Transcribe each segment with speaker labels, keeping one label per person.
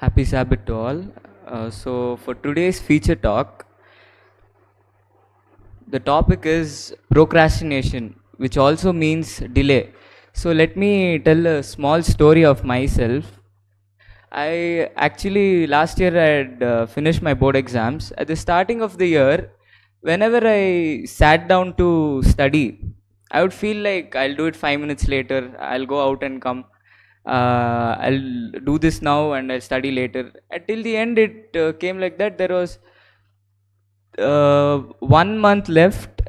Speaker 1: Happy Sabbath to all. So, for today's feature talk, the topic is procrastination, which also means delay. So, let me tell a small story of myself. I actually last year I had finished my board exams. At the starting of the year, whenever I sat down to study, I would feel like I'll do it 5 minutes later, I'll go out and come. I'll do this now and I'll study later. Until the end, it came like that. There was 1 month left,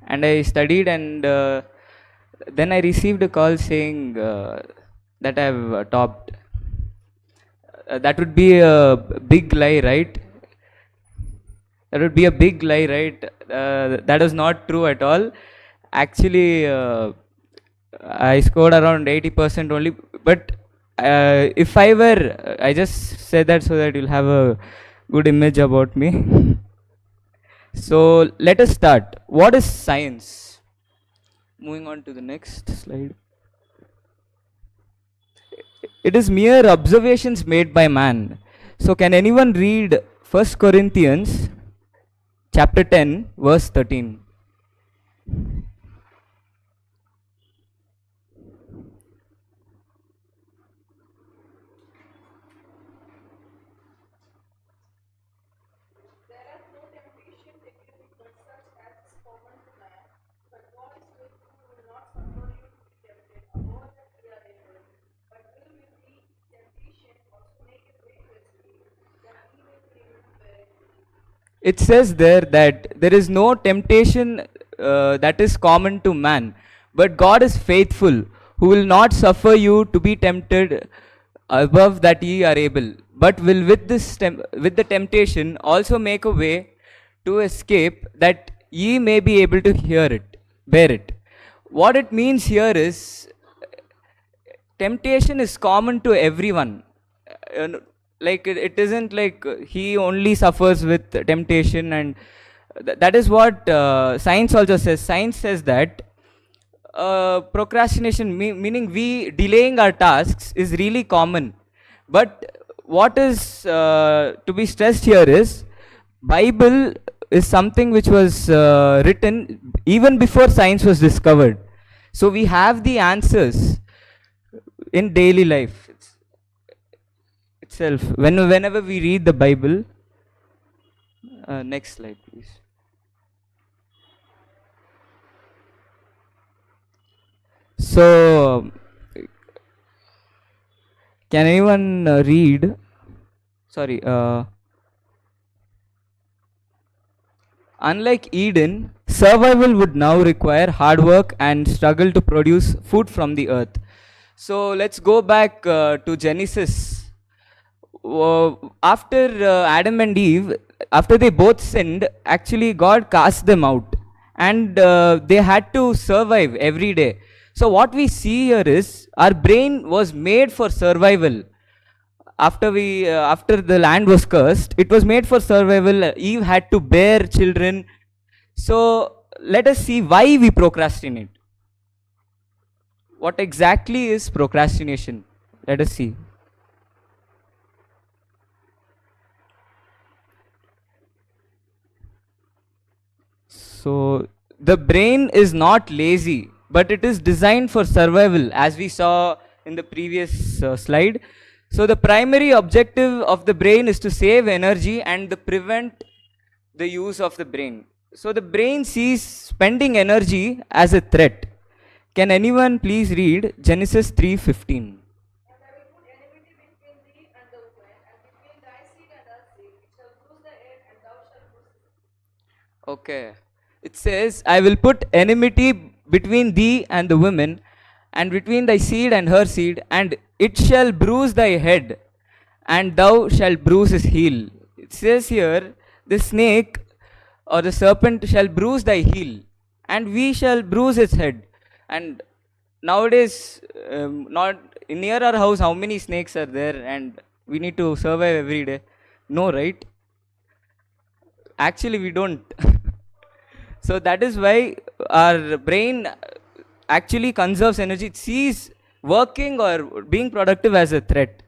Speaker 1: and I studied, and then I received a call saying that I've topped. That would be a big lie, right? That would be a big lie, right? That is not true at all. Actually, I scored around 80% only. But if I were, I just said that so that you'll have a good image about me. So let us start. What is science? Moving on to the next slide. It is mere observations made by man. So can anyone read 1 Corinthians chapter 10 verse 13? It says there that there is no temptation that is common to man, but God is faithful, who will not suffer you to be tempted above that ye are able, but will with with the temptation also make a way to escape, that ye may be able to bear it. What it means here is temptation is common to everyone. Like it isn't like he only suffers with temptation, and that is what science also says. Science says that procrastination, meaning we delaying our tasks, is really common. But what is to be stressed here is Bible is something which was written even before science was discovered. So we have the answers in daily life itself. Whenever we read the Bible, next slide, please. So, can anyone read? Sorry. Unlike Eden, survival would now require hard work and struggle to produce food from the earth. So let's go back to Genesis. After Adam and Eve, after they both sinned, actually God cast them out, and they had to survive every day. So what we see here is our brain was made for survival. After the land was cursed, it was made for survival. Eve had to bear children. So let us see why we procrastinate. What exactly is procrastination? Let us see. So the brain is not lazy, but it is designed for survival, as we saw in the previous slide. So the primary objective of the brain is to save energy and to prevent the use of the brain. So the brain sees spending energy as a threat. Can anyone please read Genesis 3:15? Okay. It says, I will put enmity between thee and the woman, and between thy seed and her seed, and it shall bruise thy head, and thou shalt bruise his heel. It says here, the snake or the serpent shall bruise thy heel, and we shall bruise its head. And nowadays, not near our house, how many snakes are there, and we need to survive every day? No, right? Actually, we don't. So that is why our brain actually conserves energy. It sees working or being productive as a threat.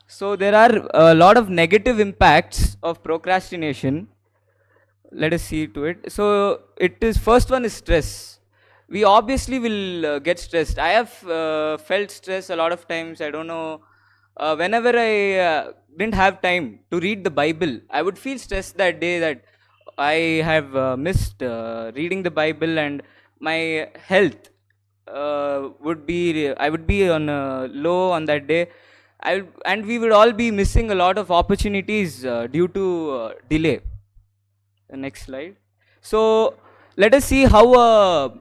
Speaker 1: So there are a lot of negative impacts of procrastination. Let us see to it. So it is, first one is stress. We obviously will get stressed. I have felt stress a lot of times. I don't know. Whenever I didn't have time to read the Bible, I would feel stressed that day that I have missed reading the Bible, and my health would be, I would be on low on that day. And we would all be missing a lot of opportunities due to delay. The next slide. So let us see how a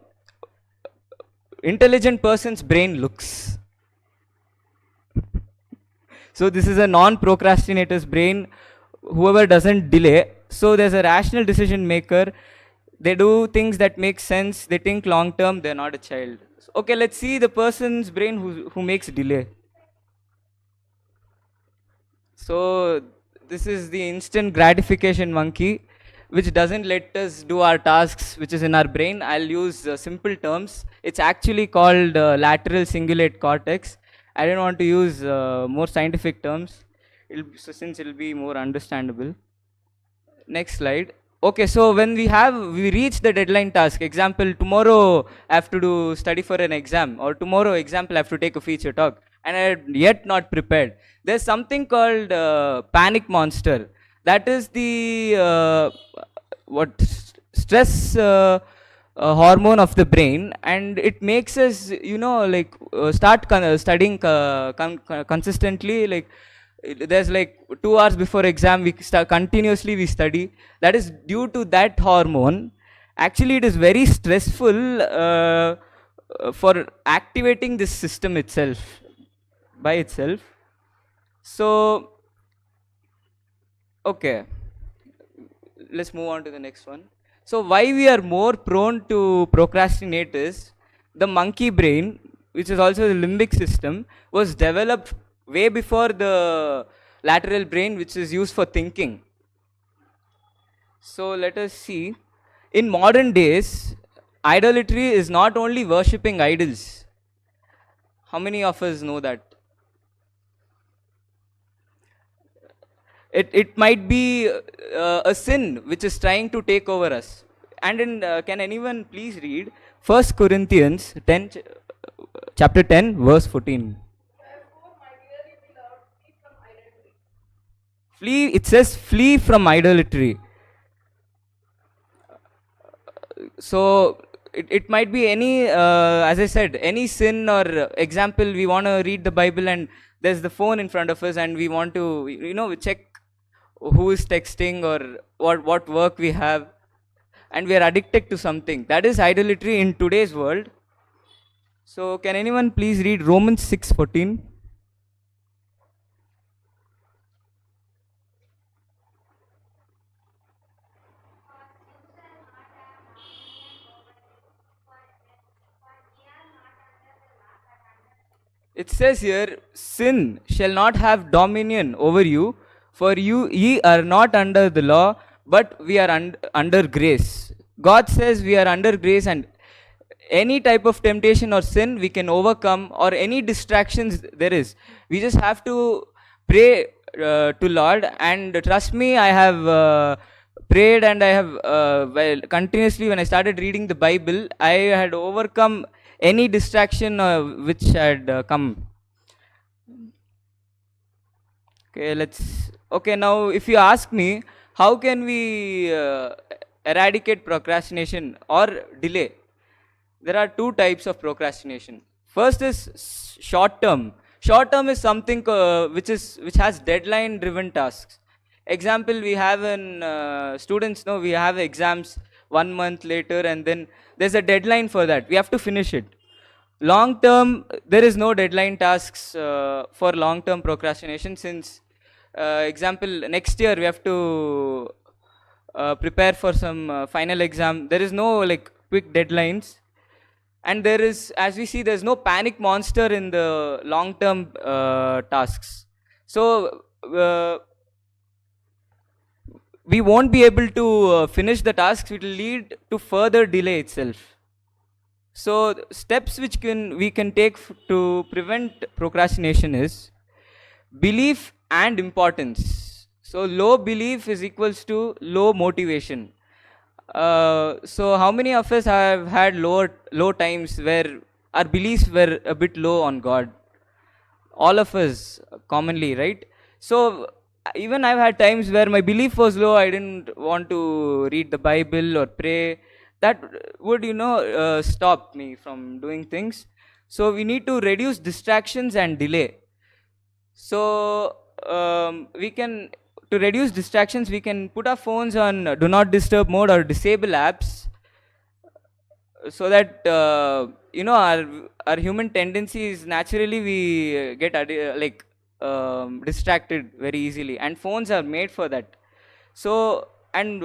Speaker 1: intelligent person's brain looks. So this is a non-procrastinator's brain, whoever doesn't delay. So there's a rational decision maker. They do things that make sense. They think long term. They're not a child. Okay, let's see the person's brain who makes delay. So this is the instant gratification monkey, which doesn't let us do our tasks, which is in our brain. I'll use simple terms. It's actually called lateral cingulate cortex. I don't want to use more scientific terms, since it'll be more understandable. Next slide. Okay, so when we reach the deadline task, example, tomorrow I have to study for an exam, or tomorrow, example, I have to take a feature talk, and I am yet not prepared. There's something called panic monster. That is the stress hormone of the brain, and it makes us, like start studying consistently. Like there's like 2 hours before exam, we start continuously we study. That is due to that hormone. Actually, it is very stressful for activating this system itself by itself. So okay, let's move on to the next one. So why we are more prone to procrastinate is the monkey brain, which is also the limbic system, was developed way before the lateral brain, which is used for thinking. So let us see. In modern days, idolatry is not only worshipping idols. How many of us know that? It might be a sin which is trying to take over us. And in, can anyone please read 1 Corinthians 10, chapter 10, verse 14. Flee, it says flee from idolatry. So it might be any, as I said, any sin, or example, we want to read the Bible and there's the phone in front of us and we want to, check who is texting or what work we have, and we are addicted to something. That is idolatry in today's world. So can anyone please read Romans 6:14? It says here, sin shall not have dominion over you, for ye are not under the law, but we are under grace. God says we are under grace, and any type of temptation or sin we can overcome, or any distractions there is. We just have to pray to Lord, and trust me, I have prayed, and I have continuously, when I started reading the Bible, I had overcome any distraction which had come. Okay, now if you ask me, how can we eradicate procrastination or delay? There are 2 types of procrastination. First is short term. Short term is something which has deadline driven tasks. Example, we have students know we have exams 1 month later, and then there's a deadline for that. We have to finish it. Long term, there is no deadline tasks for long term procrastination, since example, next year we have to prepare for some final exam. There is no like quick deadlines, and there is, as we see, there's no panic monster in the long term tasks. So we won't be able to finish the tasks. It will lead to further delay itself. So steps which we can take to prevent procrastination is: believe and importance. So low belief is equals to low motivation. So how many of us have had low times where our beliefs were a bit low on God? All of us commonly, right? So even I've had times where my belief was low. I didn't want to read the Bible or pray. That would, stop me from doing things. So we need to reduce distractions and delay. So we can, to reduce distractions, we can put our phones on do not disturb mode or disable apps, so that our human tendencies, naturally we get distracted very easily, and phones are made for that. So, and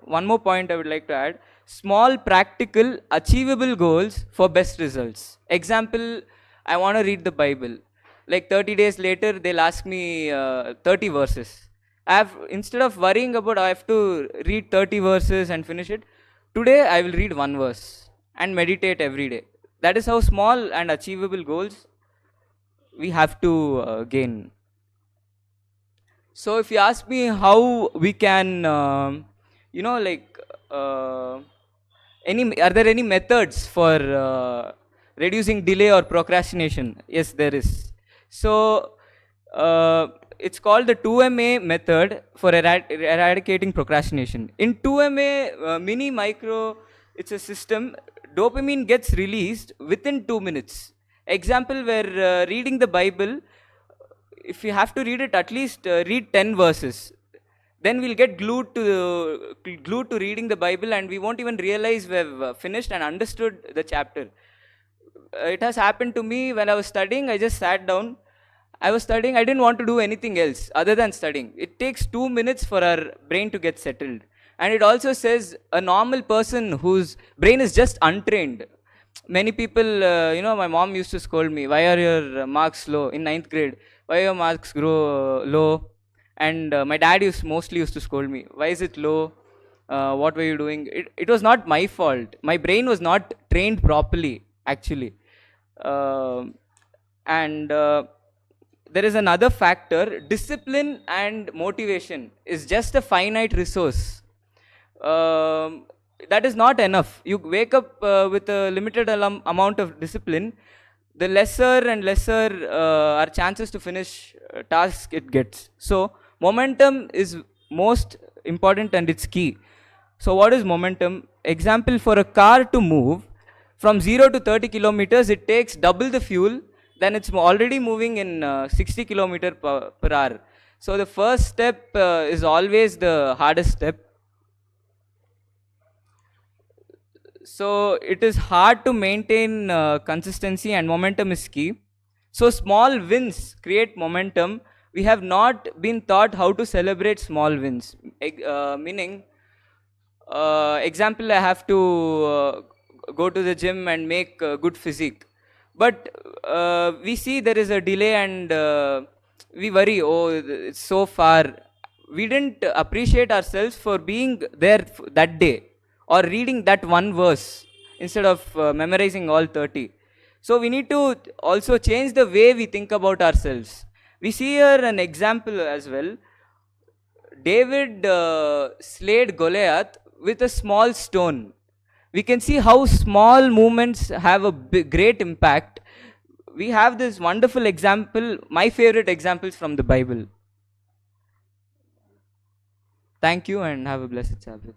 Speaker 1: one more point I would like to add: small, practical, achievable goals for best results. Example, I want to read the Bible. Like 30 days later, they'll ask me 30 verses. Instead of worrying about I have to read 30 verses and finish it, today I will read one verse and meditate every day. That is how small and achievable goals we have to gain. So if you ask me how we can, are there any methods for reducing delay or procrastination? Yes, there is. So it's called the 2MA method for eradicating procrastination. In 2MA mini micro, it's a system. Dopamine gets released within 2 minutes. Example, where reading the Bible, if you have to read it, at least read 10 verses. Then we'll get glued to reading the Bible, and we won't even realize we've finished and understood the chapter. It has happened to me when I was studying. I just sat down. I was studying. I didn't want to do anything else other than studying. It takes 2 minutes for our brain to get settled. And it also says a normal person whose brain is just untrained. Many people, my mom used to scold me, why are your marks low in 9th grade? Why your marks grow low? And my dad mostly used to scold me, why is it low? What were you doing? It was not my fault. My brain was not trained properly, actually. And there is another factor: discipline and motivation is just a finite resource. That is not enough. You wake up with a limited amount of discipline, the lesser and lesser our chances to finish tasks it gets. So momentum is most important, and it's key. So what is momentum? Example, for a car to move from 0 to 30 kilometers, it takes double the fuel than it's already moving in 60 kilometer per hour. So the first step is always the hardest step. So it is hard to maintain consistency, and momentum is key. So small wins create momentum. We have not been taught how to celebrate small wins. Meaning, example, I have to go to the gym and make good physique. But we see there is a delay, and we worry, oh, it's so far. We didn't appreciate ourselves for being there that day, or reading that one verse instead of memorizing all 30. So we need to also change the way we think about ourselves. We see here an example as well. David slayed Goliath with a small stone. We can see how small movements have a great impact. We have this wonderful example, my favorite examples from the Bible. Thank you, and have a blessed Sabbath.